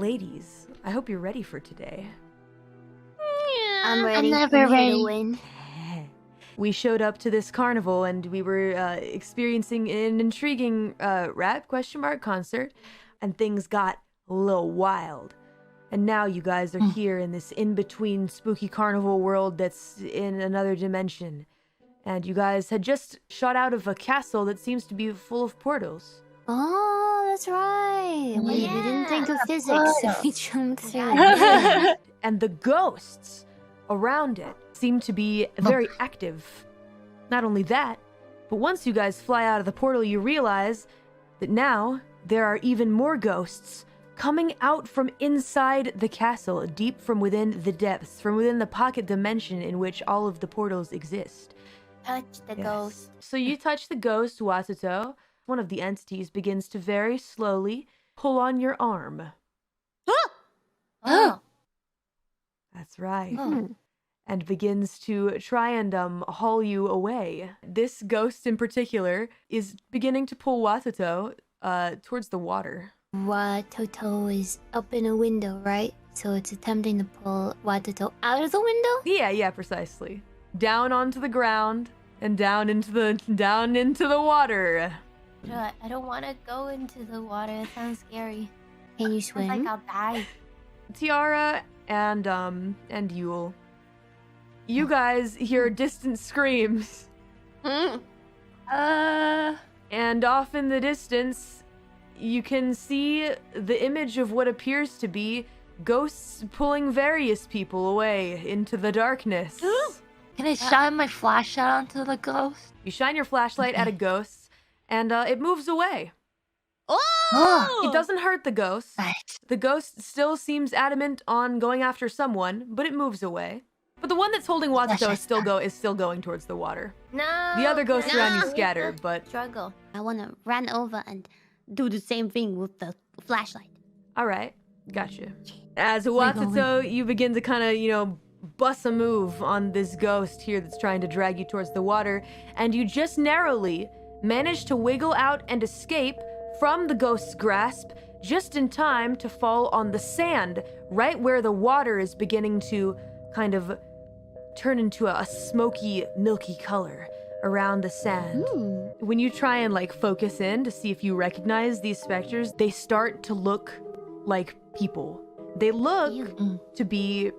Ladies, I hope you're ready for today. Yeah, I'm ready. I'm never I'm here ready. to win. We showed up to this carnival and we were experiencing an intriguing rap ? Concert, and things got a little wild. And now you guys are here in this in-between spooky carnival world that's in another dimension. And you guys had just shot out of a castle that seems to be full of portals. Oh, that's right. We didn't think of physics, so we jumped through. And the ghosts around it seem to be very active. Not only that, but once you guys fly out of the portal, you realize that now there are even more ghosts coming out from inside the castle, deep from within the depths, from within the pocket dimension in which all of the portals exist. Touch the ghost. So you touch the ghost, Watoto. One of the entities begins to very slowly pull on your arm. Oh. That's right. Oh. And begins to try and haul you away. This ghost in particular is beginning to pull Watoto towards the water. Watoto is up in a window, right? So it's attempting to pull Watoto out of the window? Yeah, precisely. Down onto the ground and down into the water. I don't want to go into the water. It sounds scary. Can you It's like swim? I'll die. Tiara and Yuul. You guys hear distant screams. And off in the distance, you can see the image of what appears to be ghosts pulling various people away into the darkness. Can I shine my flashlight onto the ghost? You shine your flashlight at a ghost, and it moves away. Oh! It doesn't hurt the ghost. Right. The ghost still seems adamant on going after someone, but it moves away. But the one that's holding Watoto is still going towards the water. No. The other ghosts around you No. scatter, but Struggle. I want to run over and do the same thing with the flashlight. all right, gotcha. As Watoto, you begin to kind of, bust a move on this ghost here that's trying to drag you towards the water, and you just narrowly manage to wiggle out and escape from the ghost's grasp just in time to fall on the sand, right where the water is beginning to kind of turn into a smoky, milky color around the sand. When you try and focus in to see if you recognize these specters, they start to look like people. They look to be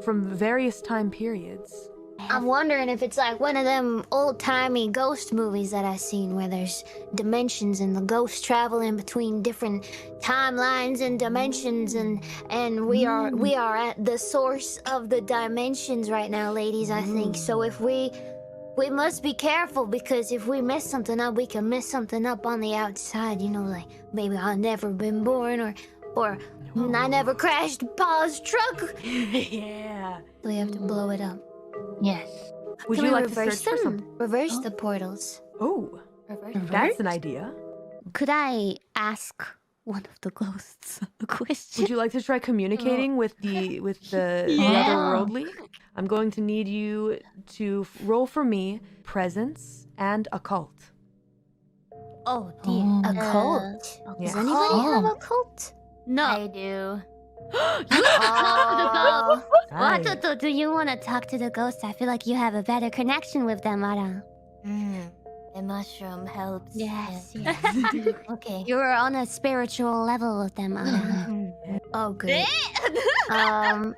from various time periods. I'm wondering if it's like one of them old-timey ghost movies that I've seen where there's dimensions and the ghosts travel in between different timelines and dimensions and we are at the source of the dimensions right now, ladies, I think. So if we must be careful, because if we mess something up, we can mess something up on the outside, like maybe I've never been born or I never crashed Pa's truck. Yeah. So we have to blow it up. Yes. Would Can you we like to reverse search for them? some? Reverse the portals. Oh, that's an idea. Could I ask one of the ghosts a question? Would you like to try communicating with the otherworldly? I'm going to need you to roll for me presence and occult. Oh dear. A cult? Yeah. Does anybody have a cult? No. I do. Oh. Right. Watoto, do you want to talk to the ghosts? I feel like you have a better connection with them, Ara. The mushroom helps. Yes. Okay. You're on a spiritual level with them, Ara. Oh, good.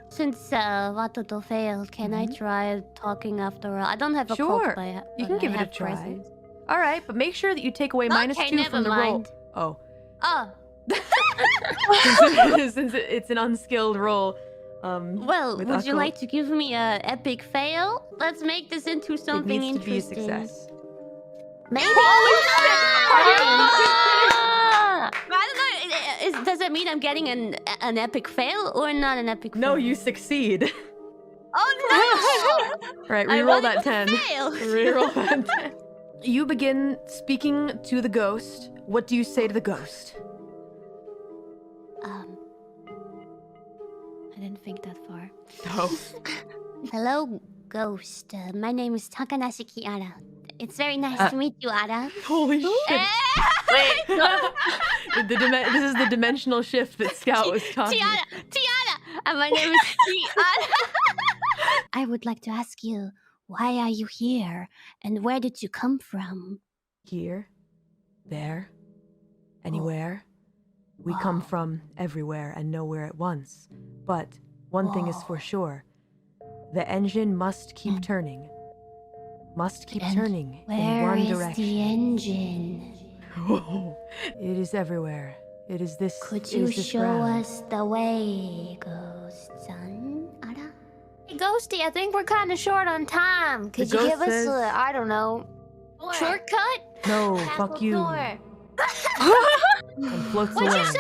Since Watoto failed, can I try talking after all? I don't have a cult, Sure. but You can I give it a have try. presence. All right, but make sure that you take away -2 from the roll. Oh. Oh. Since it's an unskilled roll. Well, with would you occult, like to give me a epic fail? Let's make this into something it needs to be a interesting. success. Maybe. I don't know. Does it mean I'm getting an epic fail or not an epic fail? No, you succeed. Oh no! All right, I reroll wanted that to 10. fail. Reroll that 10. You begin speaking to the ghost. What do you say to the ghost? I didn't think that far. Oh. Hello, ghost. My name is Takanashi Kiara. It's very nice to meet you, Ada. Holy shit. Wait, no. This is the dimensional shift that Scout was talking about. Tiara! My name is Tiara. I would like to ask you, why are you here? And where did you come from? Here, there, anywhere. We come from everywhere and nowhere at once. But one thing is for sure. The engine must keep turning. Must keep turning in one direction. Where is the engine? It is everywhere. It is this. Could you show us the way, Ghost son? Ada? Hey, Ghosty, I think we're kind of short on time. Could The you give ghost us says- a, I don't know, shortcut? No, Apple fuck you. door. And floats What'd away. you say?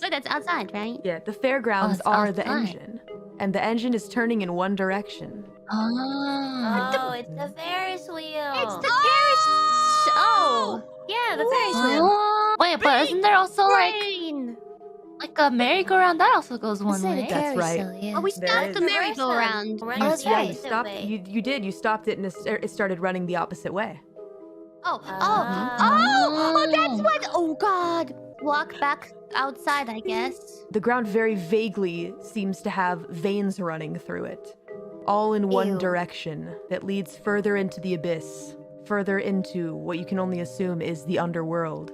Look, that's outside, right? Yeah, the fairgrounds it's are the outside. engine. And the engine is turning in one direction. Oh, it's the Ferris wheel. It's the Ferris. Oh, yeah, the Ferris wheel. Oh, wait, but isn't there also Brain. like a merry-go-round that also goes one Instead of way? That's right. carousel, yeah. Oh, we There stopped is. the merry-go-round. We're You, on the yeah, you opposite stopped. way. You did. You stopped it, and it started running the opposite way. Oh, Ah. that's what. Oh, God. Walk back outside, I guess. The ground very vaguely seems to have veins running through it, all in one Ew. direction that leads further into the abyss, further into what you can only assume is the underworld.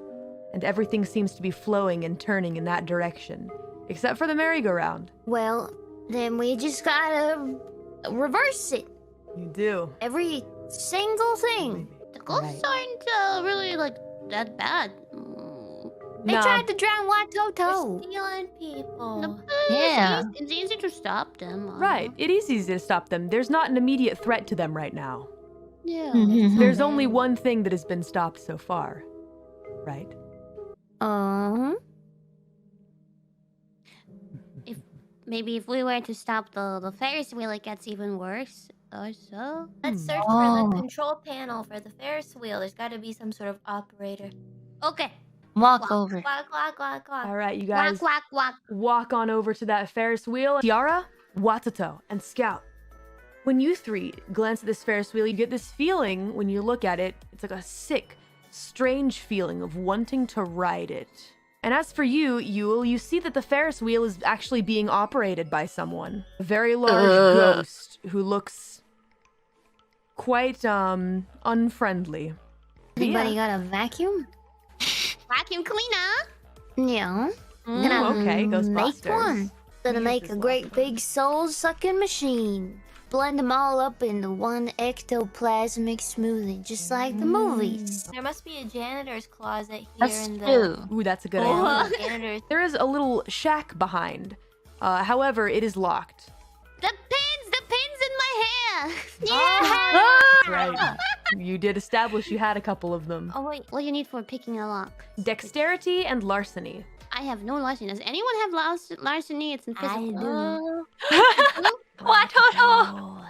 And everything seems to be flowing and turning in that direction, except for the merry-go-round. Well, then we just gotta reverse it. You do. Every single thing. The ghosts aren't really like that bad. They Nah. tried to drown We're Watoto. stealing people. Yeah. It's easy to stop them. Right, it is easy to stop them. There's not an immediate threat to them right now. Yeah. There's only one thing that has been stopped so far. Right? Maybe if we were to stop the Ferris wheel, it gets even worse. Or so. Let's search for Oh. the control panel for the Ferris wheel. There's got to be some sort of operator. Okay. Walk over. Quack, quack, quack, quack. All right, you Quack, guys quack, quack. walk on over to that Ferris wheel. Tiara, Watoto, and Scout. When you three glance at this Ferris wheel, you get this feeling when you look at it. It's like a sick, strange feeling of wanting to ride it. And as for you, Yuul, you see that the Ferris wheel is actually being operated by someone. A very large ghost who looks quite, unfriendly. Anybody got a vacuum? Vacuum cleaner. Yeah. Ooh, okay, Make Ghostbusters. one. Gonna Use make this a great big soul-sucking machine. Blend them all up into one ectoplasmic smoothie, just like the movies. There must be a janitor's closet here That's in the. true. Ooh, that's a good Oh, idea. janitor's. There is a little shack behind. However, it is locked. The pins in my hair. Oh. Yeah. Right. You did establish you had a couple of them. Oh wait, what do you need for picking a lock? Dexterity and larcemy. I have no larceny. Does anyone have larceny? It's in physical. Watoto!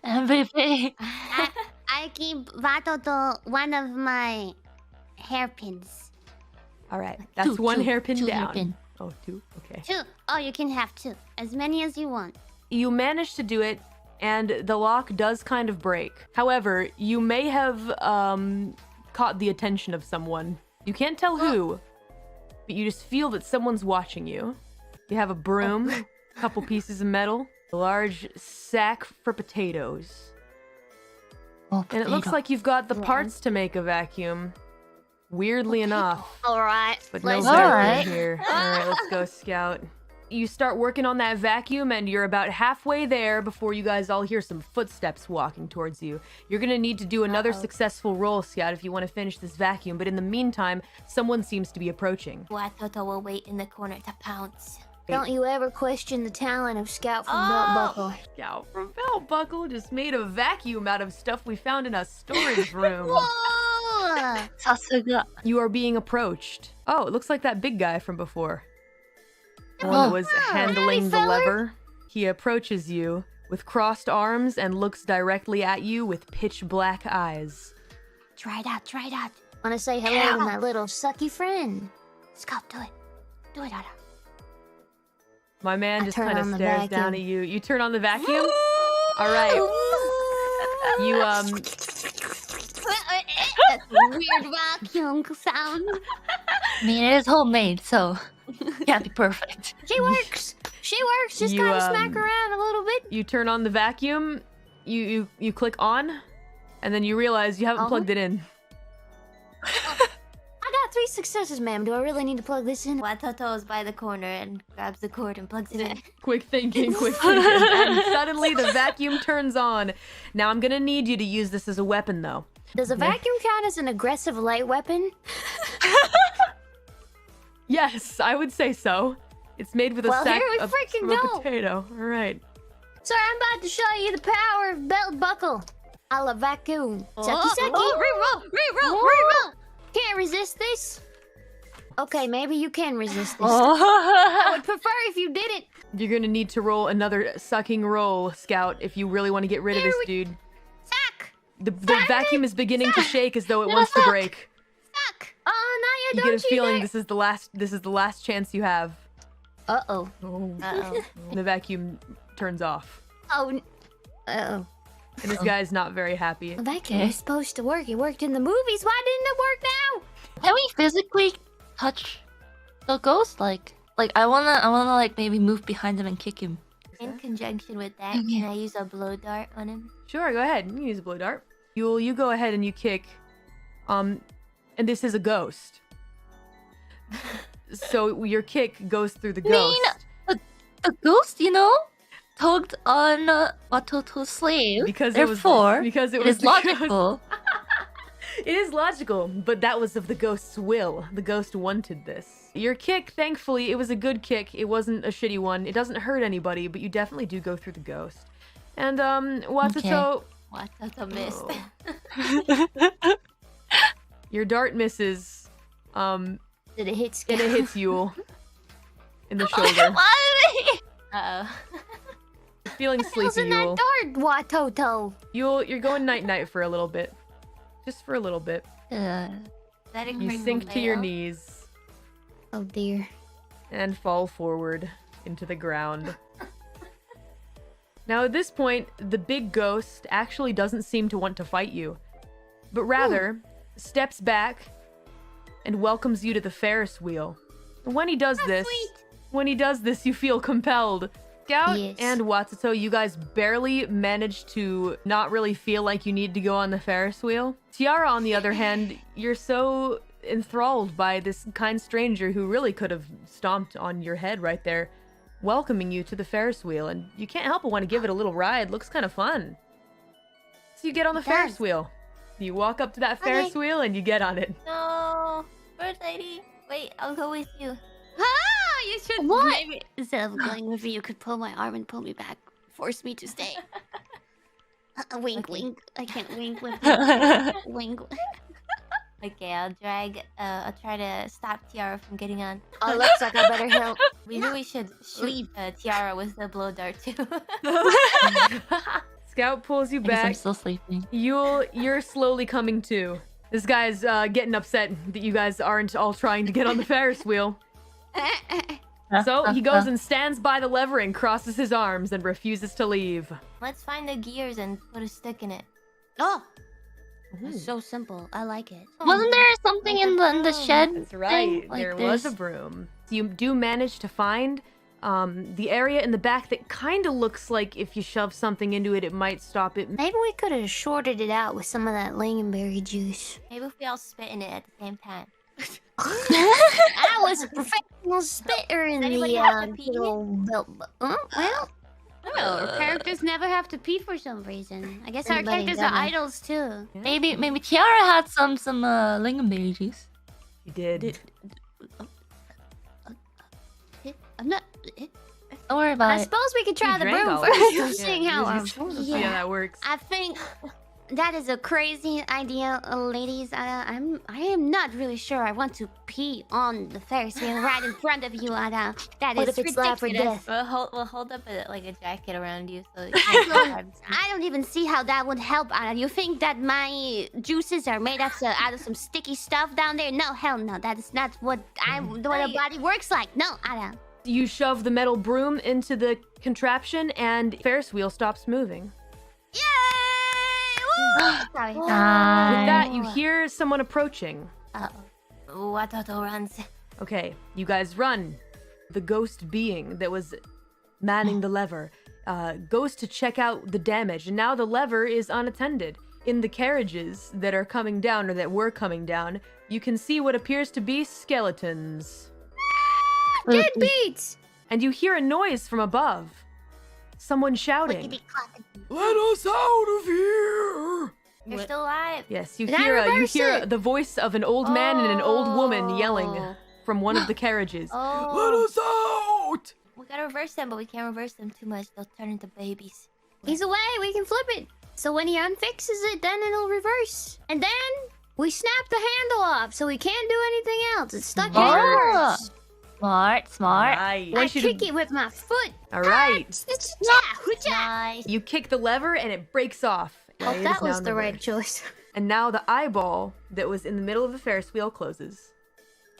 MVP. I keep Watoto one of my hairpins. All right. That's one hairpin two down. hairpin. Oh, two? Okay. Two. Oh, you can have two. As many as you want. You managed to do it, and the lock does kind of break. However, you may have caught the attention of someone. You can't tell who, but you just feel that someone's watching you. You have a broom, a couple pieces of metal, a large sack for potatoes. Oh, And it looks like you've got the parts to make a vacuum. Weirdly enough. All right. But no let's vacuum do it. Alright. here. Alright, let's go, Scout. You start working on that vacuum, and you're about halfway there before you guys all hear some footsteps walking towards you. You're gonna need to do another successful roll, Scout, if you want to finish this vacuum. But in the meantime, someone seems to be approaching. Watoto will wait in the corner to pounce. Don't you ever question the talent of Scout from Oh. Belt Buckle. Scout from Belt Buckle just made a vacuum out of stuff we found in a storage room. Whoa! Sasuga. You are being approached. Oh, it looks like that big guy from before. The one Oh. that was handling the feller. lever. He approaches you with crossed arms and looks directly at you with pitch black eyes. Try it out. Try it out. Wanna say hello to my little sucky friend? Scout, do it. Do it, Ada. My man I just turn kind of on the stares down vacuum. at you. You turn on the vacuum? All right. You Weird vacuum sound. I mean, it is homemade, so can't be perfect. She works. She works. Just You, kind of smack around a little bit. You turn on the vacuum, you click on, and then you realize you haven't plugged it in. I got 3 successes, ma'am. Do I really need to plug this in? Watoto is by the corner and grabs the cord and plugs it in. Quick thinking, quick thinking. And suddenly the vacuum turns on. Now I'm gonna need you to use this as a weapon, though. Does a vacuum count as an aggressive light weapon? Yes, I would say so. It's made with a Well, sack here we of freaking from a go. potato. All right. Sir, I'm about to show you the power of belt buckle. A la vacuum. Sucky sucky. Reroll. Can't resist this. Okay, maybe you can resist this. Oh. I would prefer if you didn't. You're gonna need to roll another sucking roll, Scout, if you really want to get rid of this dude. Suck. The vacuum is beginning to shake as though it wants to break. Suck. Oh, Naya, You don't get a feeling dare. this is the last chance you have. Uh-oh. Oh. Uh-oh. The vacuum turns off. Oh. Uh-oh. And this guy's not very happy. The vacuum is supposed to work. It worked in the movies. Why didn't it work now? Can we physically touch the ghost? Like I wanna like maybe move behind him and kick him. In conjunction with that, can I use a blow dart on him? Sure, go ahead. You can use a blow dart. Yuul, you go ahead and you kick. And this is a ghost. So your kick goes through the ghost. A ghost, you know, tugged on Watoto's slave. Because Therefore, it was it the is logical. It is logical, but that was of the ghost's will. The ghost wanted this. Your kick, thankfully, it was a good kick. It wasn't a shitty one. It doesn't hurt anybody, but you definitely do go through the ghost. And Watoto, Watoto missed. your dart misses. Did it hit And Scout? it hits Yuul in the shoulder. Uh-oh. Feeling What's sleepy, in that Yuul. dart, Watoto? Yuul, you're going night-night for a little bit. Just for a little bit. That You sink to your knees Oh, dear. and fall forward into the ground. Now, at this point, the big ghost actually doesn't seem to want to fight you, but rather steps back and welcomes you to the Ferris wheel. And when he does this, you feel compelled. Scout Yes. and Watoto, you guys barely managed to not really feel like you need to go on the Ferris wheel. Tiara, on the other hand, you're so enthralled by this kind stranger who really could have stomped on your head right there, welcoming you to the Ferris wheel, and you can't help but want to give it a little ride. Looks kind of fun. So you get on the Ferris wheel. You walk up to that Ferris wheel and you get on it. No, bird lady. Wait, I'll go with you. Ah, you should. What? Maybe instead of going with you, you could pull my arm and pull me back. Force me to stay. Wink, wink. I can't wink with you. Wink. Okay, I'll try to stop Tiara from getting on. Oh, looks like I better help. We really should shoot Tiara with the blow dart too. Scout pulls you I guess I'm back. still sleeping. You're slowly coming to. This guy's getting upset that you guys aren't all trying to get on the Ferris wheel. So he goes and stands by the lever and crosses his arms and refuses to leave. Let's find the gears and put a stick in it. Oh, it's so simple. I like it. Wasn't there something in the shed? That's right. thing? Like There was a this? broom. You do manage to find the area in the back that kind of looks like if you shove something into it, it might stop it. Maybe we could have shorted it out with some of that lingonberry juice. Maybe if we all spit in it at the same time. I was a professional spitter in Anybody the have to pee? little belt. Well, Oh, our characters never have to pee for some reason. I guess our Anybody characters are done it? idols too. Maybe Tiara had some lingonberry juice. You did. I'm not. Don't worry about I it. suppose we could try You the drank broom all first of to it. see Yeah, how. you're supposed to see how that works. I think that is a crazy idea, ladies. I am not really sure I want to pee on the Ferris wheel right in front of you, Ada. That What is if it's life or ridiculous. death? We'll hold up a jacket around you so. I don't even see how that would help, Ada. You think that my juices are made out of some sticky stuff down there? No, hell no. That is not what a body works like. No, Ada. You shove the metal broom into the contraption and Ferris wheel stops moving. Yay! Sorry. With that, you Nice. hear someone approaching. Watoto runs. Okay, you guys run. The ghost being that was manning the lever goes to check out the damage, and now the lever is unattended. In the carriages that are coming down, or that were coming down, you can see what appears to be skeletons. Dead beats! And you hear a noise from above. Someone shouting. Let us out of here! You're still alive. Yes, you Did I hear reverse it? the voice of an old man and an old woman yelling Oh. from one of the carriages. Let Oh, us out! we gotta reverse them, but we can't reverse them too much. They'll turn into babies. He's away, we can flip it. So when he unfixes it, then it'll reverse. And then we snap the handle off so we can't do anything else. It's stuck in Oh. reverse. Smart. Right. I kick it with my foot. All right. Nice. You kick the lever and it breaks off. Oh, It is that now was in the right reverse. choice. And now the eyeball that was in the middle of the Ferris wheel closes.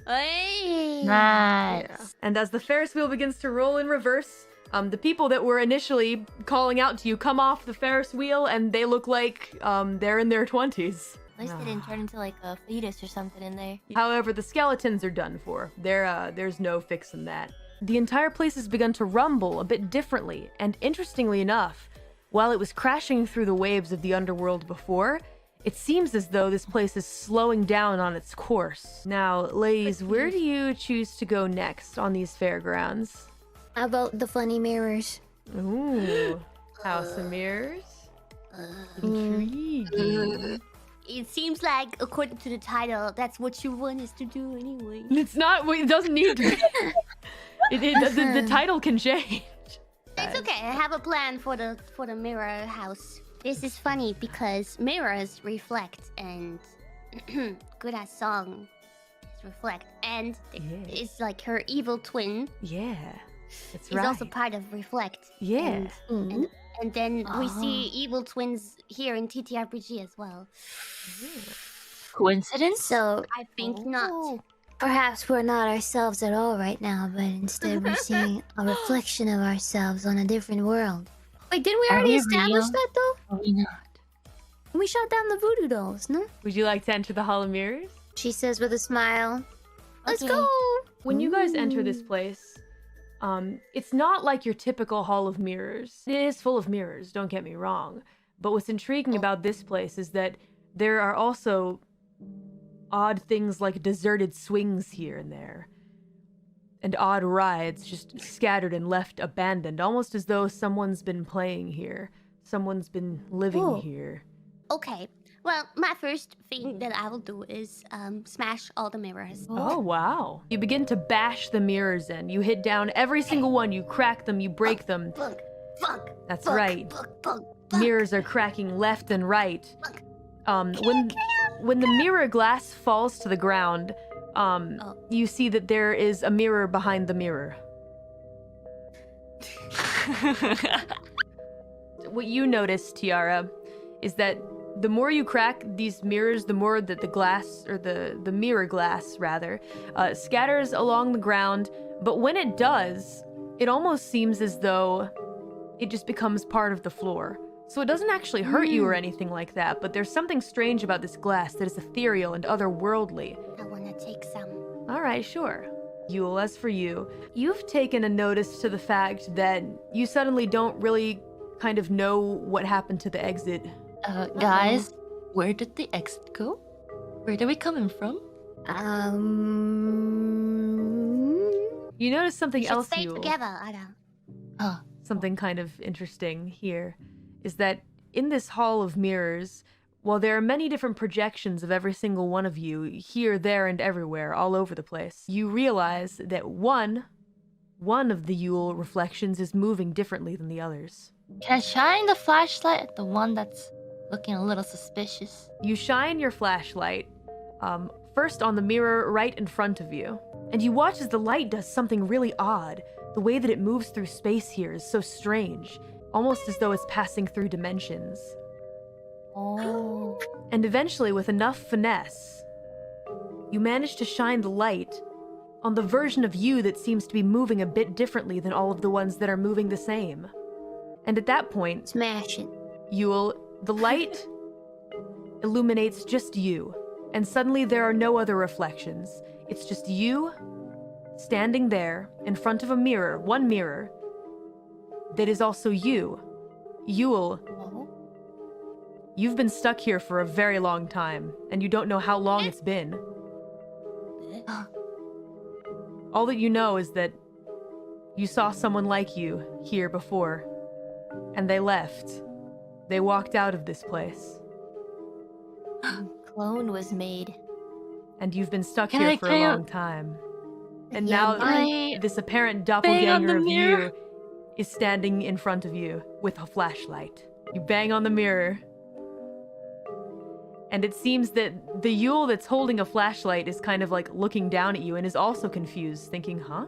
Hey. Nice. And as the Ferris wheel begins to roll in reverse, the people that were initially calling out to you come off the Ferris wheel, and they look like they're in their 20s. At least they didn't turn into like a fetus or something in there. However, the skeletons are done for. There's no fixing that. The entire place has begun to rumble a bit differently, and interestingly enough, while it was crashing through the waves of the underworld before, it seems as though this place is slowing down on its course. Now, ladies, where do you choose to go next on these fairgrounds? How about the funny mirrors? Ooh, House of Mirrors? Intriguing. It seems like, according to the title, that's what you want us to do anyway. It's not, it doesn't need to be. The title can change. It's okay. I have a plan for the mirror house. This is funny because mirrors reflect, and good as song is reflect, and Yeah. it's like her evil twin Yeah, that's is right. also part of reflect. Yeah. And then we see evil twins here in TTRPG as well. Coincidence? So I think not. perhaps we're not ourselves at all right now, but instead we're seeing a reflection of ourselves on a different world. Wait, didn't we Are already we establish real? that though? Or we not? We shot down the voodoo dolls, no? Would you like to enter the Hall of Mirrors? She says with a smile. Let's Okay. go! When you guys enter this place, it's not like your typical Hall of Mirrors. It is full of mirrors, don't get me wrong. But what's intriguing about this place is that there are also odd things like deserted swings here and there. And odd rides just scattered and left abandoned, almost as though someone's been playing here. Someone's been living Oh. here. Okay. Well, my first thing that I will do is smash all the mirrors. Oh, wow. You begin to bash the mirrors in. You hit down every single one. You crack them, you break them. Fuck. Fuck. That's Fuck. right. Fuck. Fuck. Mirrors are cracking left and right. When the mirror glass falls to the ground, you see that there is a mirror behind the mirror. What you notice, Tiara, is that the more you crack these mirrors, the more that the glass, or the mirror glass rather, scatters along the ground. But when it does, it almost seems as though it just becomes part of the floor. So it doesn't actually hurt you or anything like that, but there's something strange about this glass that is ethereal and otherworldly. I wanna take some. All right, sure. Yuul, as for you, you've taken a notice to the fact that you suddenly don't really kind of know what happened to the exit. Guys, where did the exit go? Where are we coming from? You notice something We should else, stay Yuul. together, Ada. Something kind of interesting here is that in this hall of mirrors, while there are many different projections of every single one of you, here, there, and everywhere, all over the place, you realize that one of the Yuul reflections is moving differently than the others. Can I shine the flashlight at the one that's looking a little suspicious? You shine your flashlight, first on the mirror right in front of you, and you watch as the light does something really odd. The way that it moves through space here is so strange, almost as though it's passing through dimensions. Oh. And eventually, with enough finesse, you manage to shine the light on the version of you that seems to be moving a bit differently than all of the ones that are moving the same. And at that point, Smash it. Yuul, the light illuminates just you, and suddenly there are no other reflections. It's just you standing there in front of a mirror, one mirror, that is also you. Yuul, you've been stuck here for a very long time, and you don't know how long it's been. All that you know is that you saw someone like you here before, and they left. They walked out of this place. Clone was made. And you've been stuck Can here I- for can a I- long time. And Yeah, now I this apparent bang on doppelganger the of mirror? you is standing in front of you with a flashlight. You bang on the mirror. And it seems that the Yuul that's holding a flashlight is kind of like looking down at you and is also confused, thinking, huh?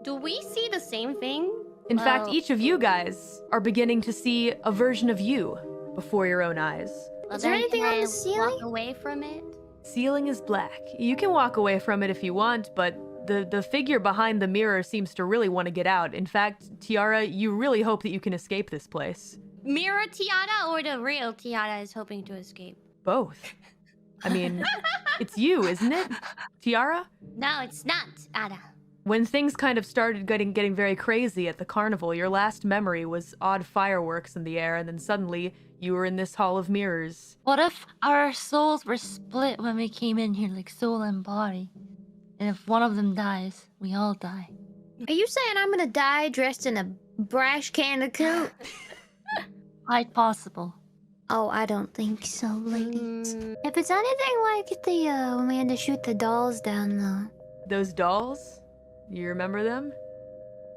Do we see the same thing? In fact, Oh. each of you guys are beginning to see a version of you before your own eyes. Well, Is there then anything can on the I ceiling? Walk away from it. Ceiling is black. You can walk away from it if you want, but the figure behind the mirror seems to really want to get out. In fact, Tiara, you really hope that you can escape this place. Mirror Tiara or the real Tiara is hoping to escape? Both. I mean, it's you, isn't it, Tiara? No, it's not, Ada. When things kind of started getting very crazy at the carnival, your last memory was odd fireworks in the air, and then suddenly you were in this hall of mirrors. What if our souls were split when we came in here, like soul and body? And if one of them dies, we all die. Are you saying I'm gonna die dressed in a brash candicoot? Quite possible. Oh, I don't think so, ladies. Mm, If it's anything like the when we had to shoot the dolls down, though. Those dolls? You remember them?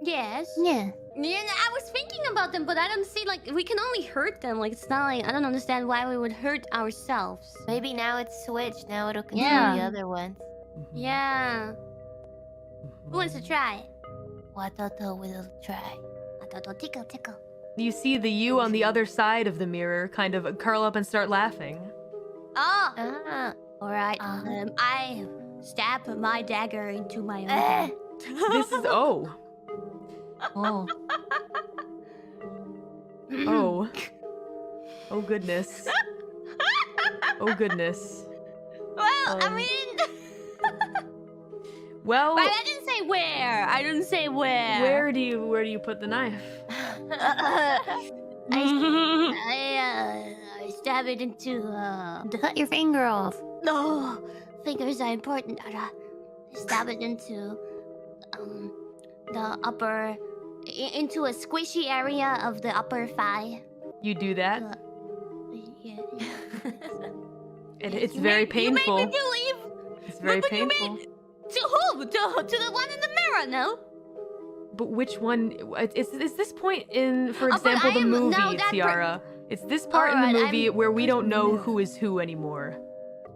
yes. Yeah. Yeah, I was thinking about them, but I don't see, like, we can only hurt them. Like, it's not like, I don't understand why we would hurt ourselves. Maybe now it's switched. Now it'll control Yeah. the other ones. Yeah. Who wants to try? Watoto will try. Watoto, tickle, tickle. You see the you on the other side of the mirror kind of curl up and start laughing. Oh! Ah. Alright, I stab my dagger into my own Eh. head. This is oh. Oh. Oh. Oh goodness. Oh goodness. Well, I Um, mean... Well, But I didn't say where. I didn't say where. where do you put the knife? I stab it into, Cut your finger off. No, fingers are important, Ara. Stab it into, the upper, into a squishy area of the upper thigh. You do that. Yeah. It's You very made- painful. You made me believe. It's very But you painful. To who? To the one in the mirror, no? But which one? Is this point in, for But example, I the am now movie, that Tiara? It's this part in Alright, the movie I'm- where we don't know who is who anymore.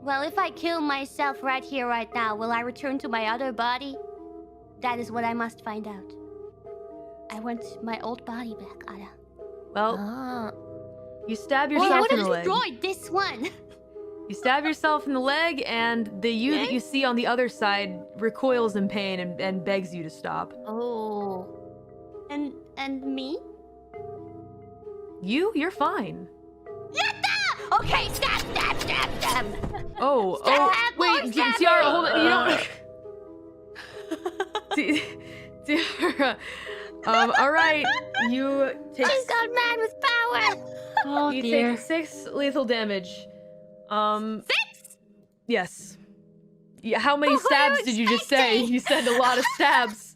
Well, if I kill myself right here, right now, will I return to my other body? That is what I must find out. I want my old body back, Ada. Well, Ah. you stab Well, I yourself would in have the leg. destroyed this one. You stab yourself in the leg, and the you that you see on the other side recoils in pain and begs you to stop. Oh. And me? You're fine. Yatta! Okay, stab, stab, stab, stab. Oh, Stab, wait, more stabbing! Tiara, hold on. You don't. Tiara. All right. You take. She's got man with power. Oh You dear. take 6 lethal damage. 6? Yes. Yeah, how many stabs did you just say? You said a lot of stabs.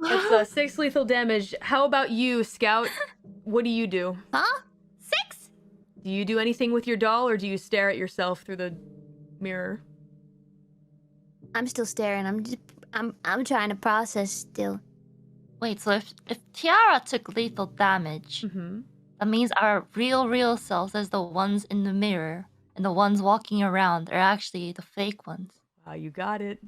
That's 6 lethal damage. How about you, Scout? What do you do? Huh? 6? Do you do anything with your doll, or do you stare at yourself through the mirror? I'm still staring. I'm trying to process still. Wait, so if Tiara took lethal damage, Mm-hmm. that means our real selves as the ones in the mirror and the ones walking around are actually the fake ones. Wow, you got it.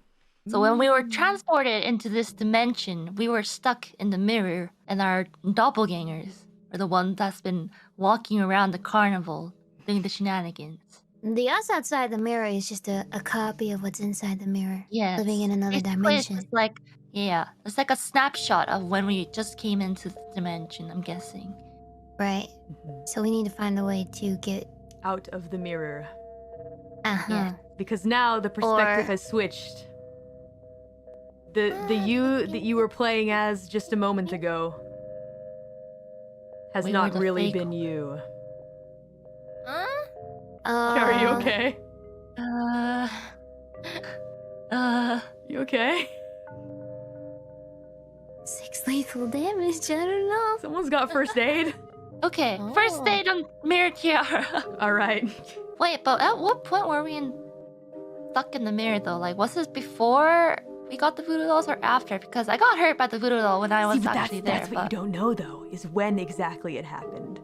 So when we were transported into this dimension, we were stuck in the mirror, and our doppelgangers are the ones that's been walking around the carnival doing the shenanigans. The us outside the mirror is just a copy of what's inside the mirror. Yes. Living in another Basically, dimension. It's like, yeah, it's like a snapshot of when we just came into the dimension, I'm guessing. Right. So we need to find a way to out of the mirror. Uh-huh. Because now the perspective Or- has switched. The you that you were playing as just a moment ago has We not were the really fake been you. Huh? Are you okay? You okay? 6 lethal damage, I don't know. Someone's got first aid. Okay, first Oh. aid on Mirror Tiara. All right. Wait, but at what point were we stuck in the mirror though? Like, was this before we got the voodoo dolls or after? Because I got hurt by the voodoo doll when I was See, but actually there. that's what you don't know, though, is when exactly it happened.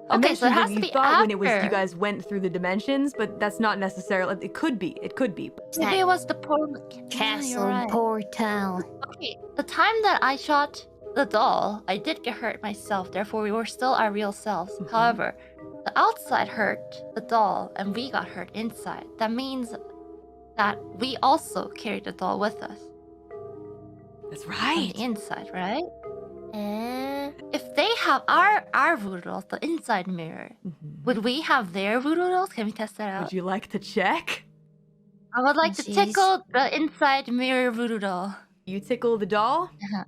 I Okay, so mentioned it that has to you be thought after. when it was you guys went through the dimensions, but that's not necessarily. It could be. It could be. Maybe it was the portal. Castle portal. Okay, the time that I shot the doll, I did get hurt myself. Therefore, we were still our real selves. Mhm. However, the outside hurt the doll, and we got hurt inside. That means that we also carried the doll with us That's on right. the inside, right? If they have our voodoo dolls, the inside mirror, Mhm. would we have their voodoo dolls? Can we test that out? Would you like to check? I would like to Jeez. tickle the inside mirror voodoo doll. You tickle the doll Uh-huh.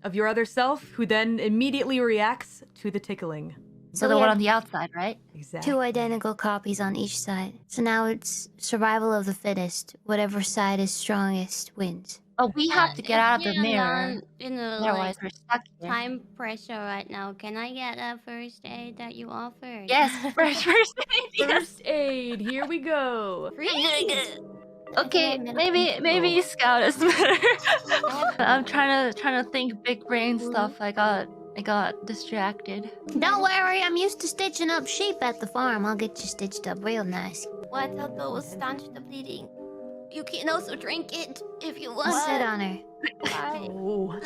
of your other self, who then immediately reacts to the tickling. So we the one have on the outside, right? Exactly. 2 identical copies on each side. So now it's survival of the fittest. Whatever side is strongest wins. But we have to get out of the mirror. In a Otherwise, like, we're stuck here. time pressure right now. Can I get that first aid that you offered? Yes, first aid. Yes. First aid. Here we go. Okay, maybe Scout is better. I'm trying to think big brain stuff. I got distracted. Don't worry, I'm used to stitching up sheep at the farm. I'll get you stitched up real nice. Watoto will staunch the bleeding. You can also drink it if you want. Sit on her. Why? Oh.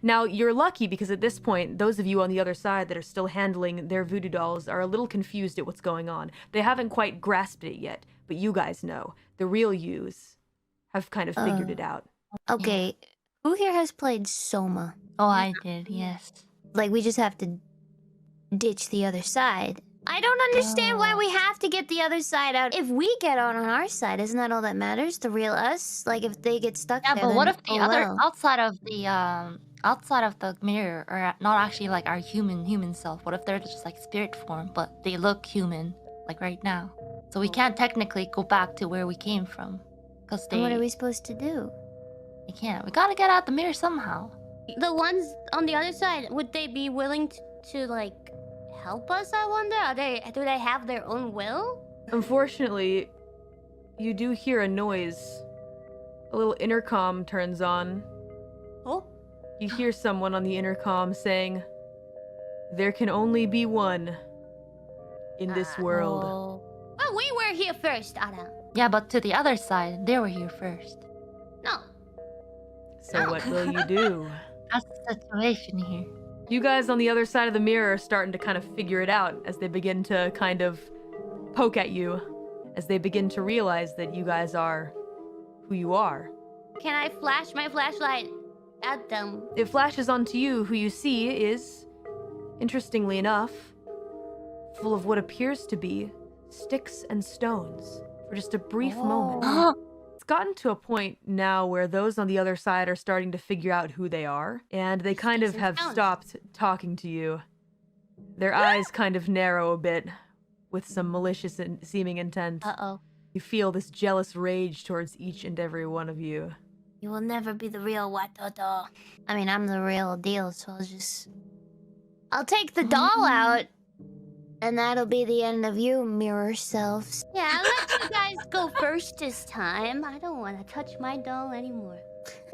Now, you're lucky because at this point, those of you on the other side that are still handling their voodoo dolls are a little confused at what's going on. They haven't quite grasped it yet, but you guys know. The real yous have kind of figured it out. Okay, who here has played Soma? Oh, I did. Yes. Like, we just have to ditch the other side. I don't understand why we have to get the other side out. If we get on our side, isn't that all that matters? The real us? Like, if they get stuck Yeah, there, but what then, if the oh other well. outside of the mirror are not actually like our human self? What if they're just like spirit form, but they look human, like right now? So we can't technically go back to where we came from, because And what are they we supposed to do? can't. We gotta get out the mirror somehow. The ones on the other side, would they be willing to like help us? I wonder. Do they have their own will? Unfortunately, you do hear a noise. A little intercom turns on. Oh, You hear someone on the intercom saying, "There can only be one in this world." Oh. well, we were here first, Ada. Yeah, but to the other side, they were here first. No. So what will you do? That's the situation here. You guys on the other side of the mirror are starting to kind of figure it out as they begin to kind of poke at you, as they begin to realize that you guys are who you are. Can I flash my flashlight at them? It flashes onto you. Who you see is, interestingly enough, full of what appears to be sticks and stones for just a brief moment. It's gotten to a point now where those on the other side are starting to figure out who they are, and they kind of Sticks and have stones. stopped talking to you. Their eyes kind of narrow a bit with some malicious seeming intent. Uh-oh. You feel this jealous rage towards each and every one of you. You will never be the real Watoto. I mean, I'm the real deal, so I'll take the doll out, and that'll be the end of you, mirror selves. Yeah, I'll let you guys go first this time. I don't want to touch my doll anymore.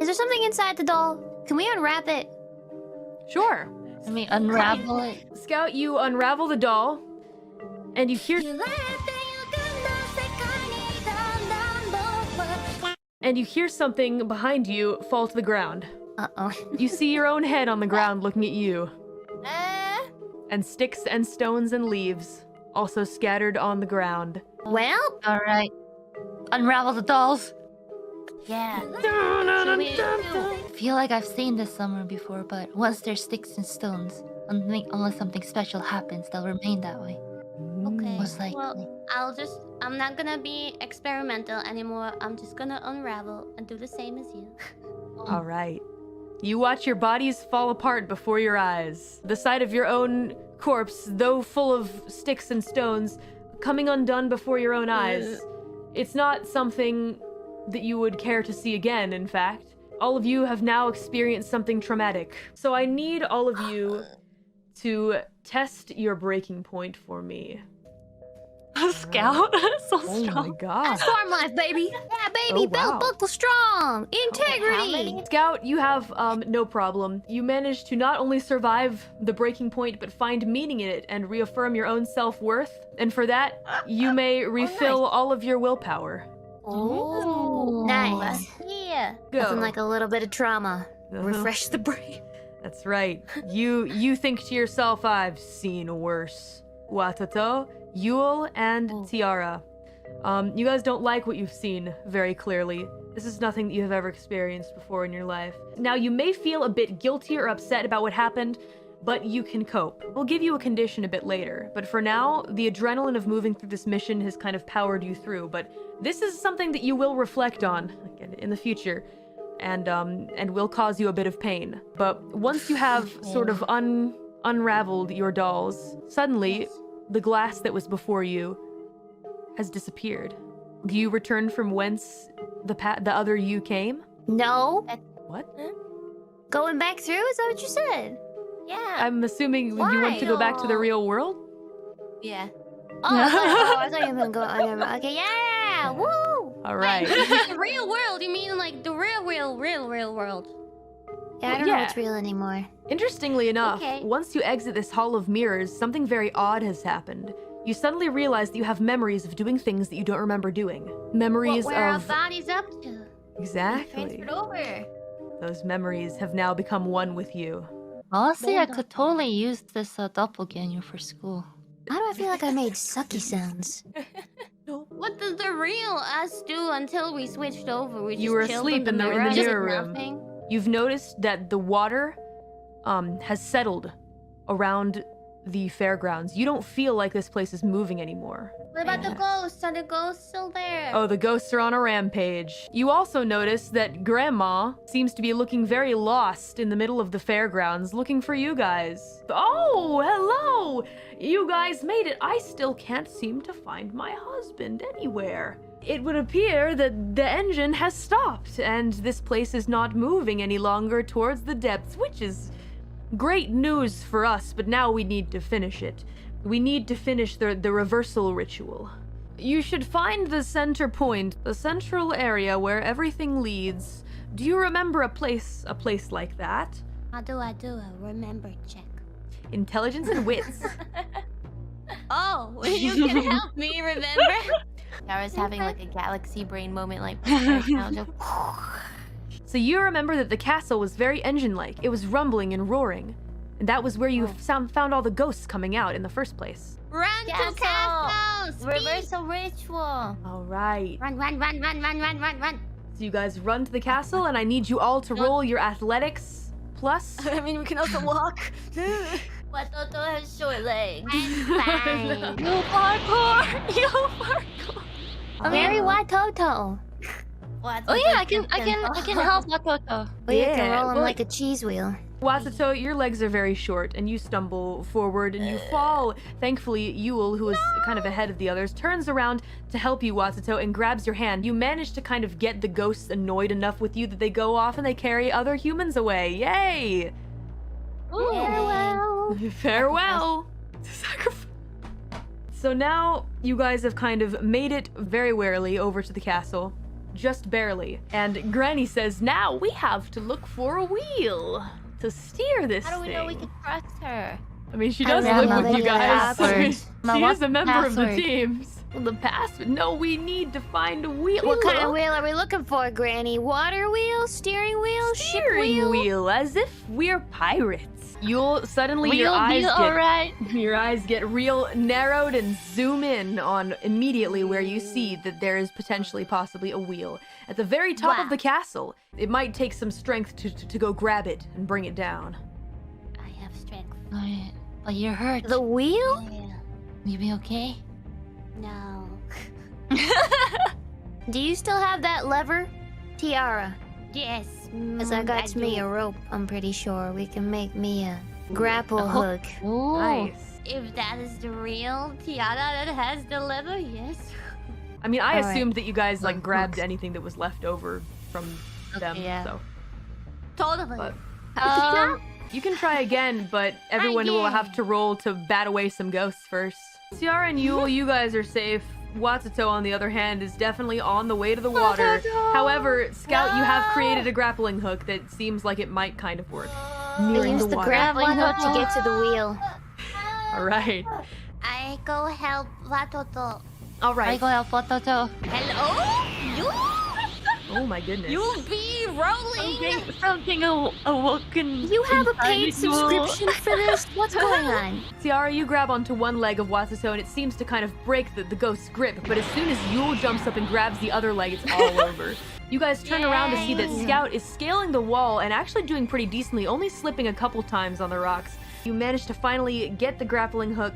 Is there something inside the doll? Can we unwrap it? Sure. Let me unravel it. Scout, you unravel the doll, and you hear something behind you fall to the ground. Uh-oh. You see your own head on the ground looking at you, Eh? and sticks and stones and leaves also scattered on the ground. Well, All right. Unravel the dolls. Yeah. I feel like I've seen this somewhere before, but once there's sticks and stones, unless something special happens, they'll remain that way. Okay. Most likely. Well, I'm not gonna be experimental anymore. I'm just gonna unravel and do the same as you. All right. You watch your bodies fall apart before your eyes. The sight of your own corpse, though full of sticks and stones, coming undone before your own eyes. It's not something that you would care to see again, in fact. All of you have now experienced something traumatic. So I need all of you to test your breaking point for me. Scout, so Oh strong. my god. Storm life, baby. Yeah, baby. Oh, Belt wow. buckle strong. How Integrity. many? Scout, you have no problem. You managed to not only survive the breaking point, but find meaning in it and reaffirm your own self-worth. And for that, you may refill all of your willpower. Oh, Nice. yeah. Go. Nothing like a little bit of trauma. Uh-huh. Refresh the brain. That's right. You think to yourself, I've seen worse. Watoto, Yuul, and Tiara. You guys don't like what you've seen very clearly. This is nothing that you have ever experienced before in your life. Now, you may feel a bit guilty or upset about what happened, but you can cope. We'll give you a condition a bit later, but for now, the adrenaline of moving through this mission has kind of powered you through, but this is something that you will reflect on again in the future, and will cause you a bit of pain. But once you have sort of unraveled your dolls, suddenly the glass that was before you has disappeared. Do you return from whence the other you came? No. What? Going back through? Is that what you said? Yeah. I'm assuming you want to go back to the real world? Yeah. Oh, I thought you were gonna go. Okay, yeah. Woo. All right. The real world? You mean like the real world? Yeah, I don't know what's real anymore. Interestingly enough, Okay. once you exit this hall of mirrors, something very odd has happened. You suddenly realize that you have memories of doing things that you don't remember doing. Memories What were our of... bodies up to? Exactly. Transferred over. Those memories have now become one with you. Honestly, I could totally use this doppelganger for school. Why do I feel like I made sucky sounds? What does the real us do until we switched over? We just You were chilled asleep in the mirror and mirror did room. nothing? You've noticed that the water has settled around the fairgrounds. You don't feel like this place is moving anymore. What about the ghosts? Are the ghosts still there? Oh, the ghosts are on a rampage. You also notice that Grandma seems to be looking very lost in the middle of the fairgrounds, looking for you guys. Oh, hello! You guys made it. I still can't seem to find my husband anywhere. It would appear that the engine has stopped, and this place is not moving any longer towards the depths, which is great news for us, but now we need to finish it. We need to finish the reversal ritual. You should find the center point, the central area where everything leads. Do you remember a place like that? How do I do a remember check? Intelligence and wits. Oh, you can help me remember? I was having like a galaxy brain moment, like right now, just- So you remember that the castle was very engine-like. It was rumbling and roaring. And that was where you found all the ghosts coming out in the first place. Run to castle! Speed! reversal ritual. All right. Run. So you guys run to the castle, and I need you all to roll your athletics plus. I mean, we can also walk. Watoto has short legs. Fine. You parkour! You parkour! Mary Watoto. Oh yeah, I can help Watoto. We have to Yeah, roll him well- like a cheese wheel. Watoto, your legs are very short, and you stumble forward and you fall. Thankfully, Yuul, who is kind of ahead of the others, turns around to help you, Watoto, and grabs your hand. You manage to kind of get the ghosts annoyed enough with you that they go off and they carry other humans away. Yay! Farewell. Farewell! So now you guys have kind of made it very warily over to the castle. Just barely. And Granny says, now we have to look for a wheel to steer this How do we know we thing." can trust her? I mean, she I does don't live know with you the guys. password. She is a member of the Password. teams. The password. No, we need to find a wheel. What kind of wheel are we looking for, Granny? Water wheel? Steering wheel? Ship Steering wheel? wheel, as if we're pirates. You'll suddenly your We'll eyes be get alright. your eyes get real narrowed and zoom in on immediately where you see that there is potentially possibly a wheel at the very top of the castle. It might take some strength to go grab it and bring it down. I have strength. Alright, but you're hurt. The wheel? Yeah. You be okay? No. Do you still have that lever, Tiara? Yes. Because I got me a rope, I'm pretty sure. We can make me a grapple hook. Ooh. Nice. If that is the real Tiara that has the lever, yes. I mean, I All assumed that you guys like Look, grabbed look. anything that was left over from them. yeah. So Totally. But- Um, you can try again, but everyone will have to roll to bat away some ghosts first. Tiara and Yuul, you guys are safe. Watoto, on the other hand, is definitely on the way to the water. However, Scout, you have created a grappling hook that seems like it might kind of work. I Nearing use the the water. grappling hook to get to the wheel. All right. I go help Watoto. All I right. go help Watoto. Hello? You? Oh my goodness. You'll be rolling. Something awoken. You have a inside paid me, Yuul. subscription for this? What's going on? Tiara, you grab onto one leg of Watoto and it seems to kind of break the ghost's grip, but as soon as Yuul jumps up and grabs the other leg, it's all over. You guys turn around to see that Scout is scaling the wall and actually doing pretty decently, only slipping a couple times on the rocks. You manage to finally get the grappling hook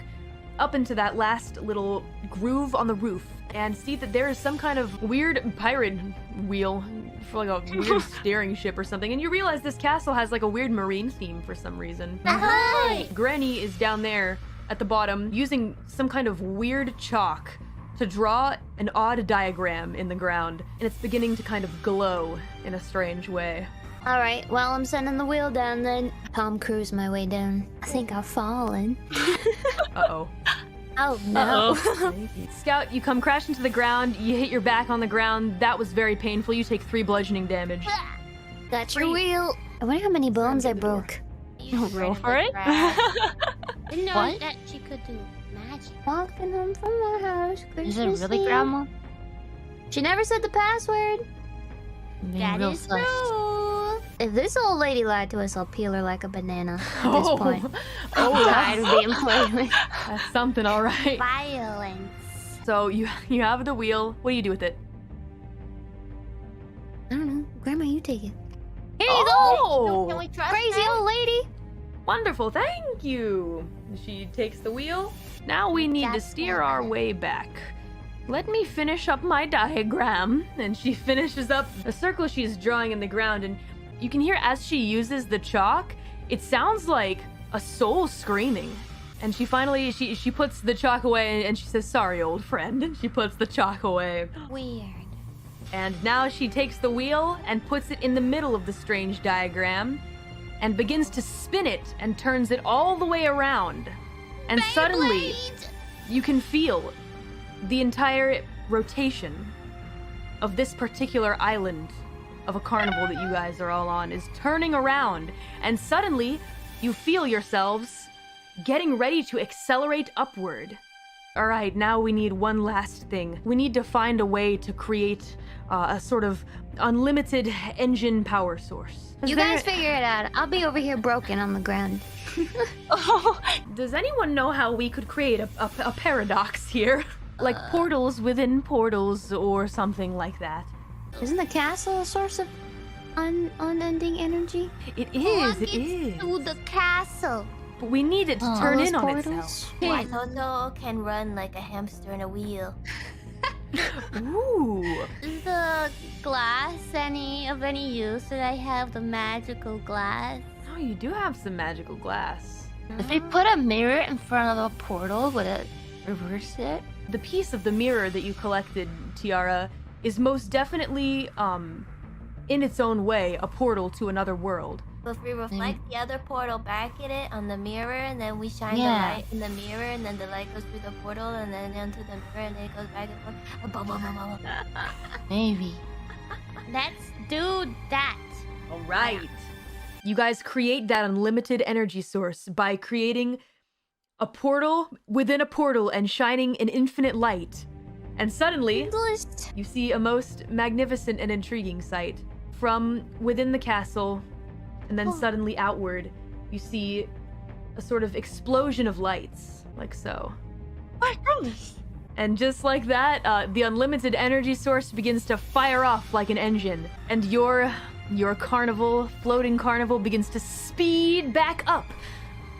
up into that last little groove on the roof and see that there is some kind of weird pirate wheel for like a weird steering ship or something. And you realize this castle has like a weird marine theme for some reason. Hi. Granny is down there at the bottom using some kind of weird chalk to draw an odd diagram in the ground, and it's beginning to kind of glow in a strange way. Alright, well, I'm sending the wheel down then. Tom Cruise my way down. I think I've fallen. Uh-oh. Oh no. Scout, you come crashing to the ground, you hit your back on the ground. That was very painful. You take 3 bludgeoning damage. Got your wheel. I wonder how many bones I broke. Roll for it. Didn't know What? that she could do magic. Walking home from my house. Is it Christmas really Eve. Grandma? She never said the password. Being That real is sus. true. If this old lady lied to us, I'll peel her like a banana at Oh. this point. Oh, I'm tired of being played with. that's something, all right. Violence. So you have the wheel. What do you do with it? I don't know. Grandma, you take it. Here Oh, Can we trust Crazy her? old lady. wonderful. Thank you. She takes the wheel. Now we need to That's steer all our right. way back. Let me finish up my diagram. And she finishes up a circle she's drawing in the ground, and you can hear as she uses the chalk, it sounds like a soul screaming. And she finally she puts the chalk away and she says, "Sorry, old friend." And she puts the chalk away. Weird. And now she takes the wheel and puts it in the middle of the strange diagram and begins to spin it and turns it all the way around. And suddenly, you can feel the entire rotation of this particular island of a carnival that you guys are all on is turning around. And suddenly, you feel yourselves getting ready to accelerate upward. All right, now we need one last thing. We need to find a way to create a sort of unlimited engine power source. You guys figure it out. I'll be over here broken on the ground. Does anyone know how we could create a paradox here? Like portals within portals or something like that. Isn't the castle a source of unending energy? It is, it is. To the castle. But we need it to All turn those in on portals? itself. Watoto can run like a hamster in a wheel. Ooh. Is the glass of any use? Did I have the magical glass? Oh, you do have some magical glass. If they put a mirror in front of a portal, would it reverse it? The piece of the mirror that you collected, Tiara, is most definitely, in its own way, a portal to another world. If we reflect the other portal back at it on the mirror, and then we shine Yeah. the light in the mirror, and then the light goes through the portal, and then into the mirror, and then it goes back and forth. Blah, blah, blah, blah, blah. Maybe. Let's do that. All right. You guys create that unlimited energy source by creating a portal within a portal and shining an infinite light. And suddenly, you see a most magnificent and intriguing sight. From within the castle, and then suddenly outward, you see a sort of explosion of lights, like so. And just like that, the unlimited energy source begins to fire off like an engine, and your carnival, floating carnival, begins to speed back up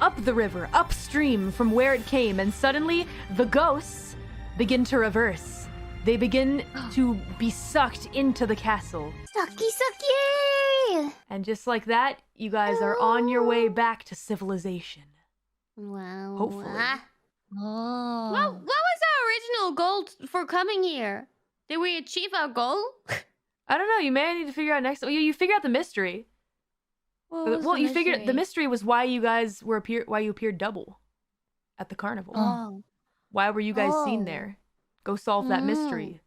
up the river, upstream from where it came, and suddenly the ghosts begin to reverse. They begin to be sucked into the castle. Sucky, sucky! And just like that, you guys are on your way back to civilization. Wow. Hopefully. Oh. What was our original goal for coming here? Did we achieve our goal? I don't know, you may need to figure out next. You figure out the mystery. Well, you figured the mystery was why you guys why you appeared double at the carnival. Oh. Why were you guys seen Oh. there? Go solve that mystery.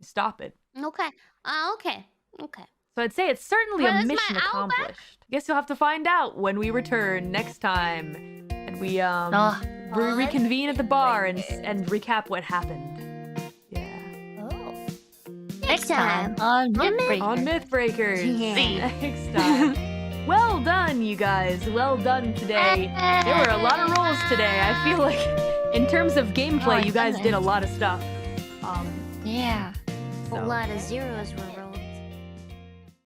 Stop it. Okay. Okay. Okay. So I'd say it's certainly Well, a is my mission owl back? accomplished. Guess you'll have to find out when we return next time, and we reconvene at the bar and recap what happened. Yeah. Oh. Next time on Mythbreakers. On Mythbreakers. Yeah. Next time. Well done, you guys. Well done today. There were a lot of rolls today. I feel like, in terms of gameplay, you guys did a lot of stuff. Yeah. A lot of zeros were rolled.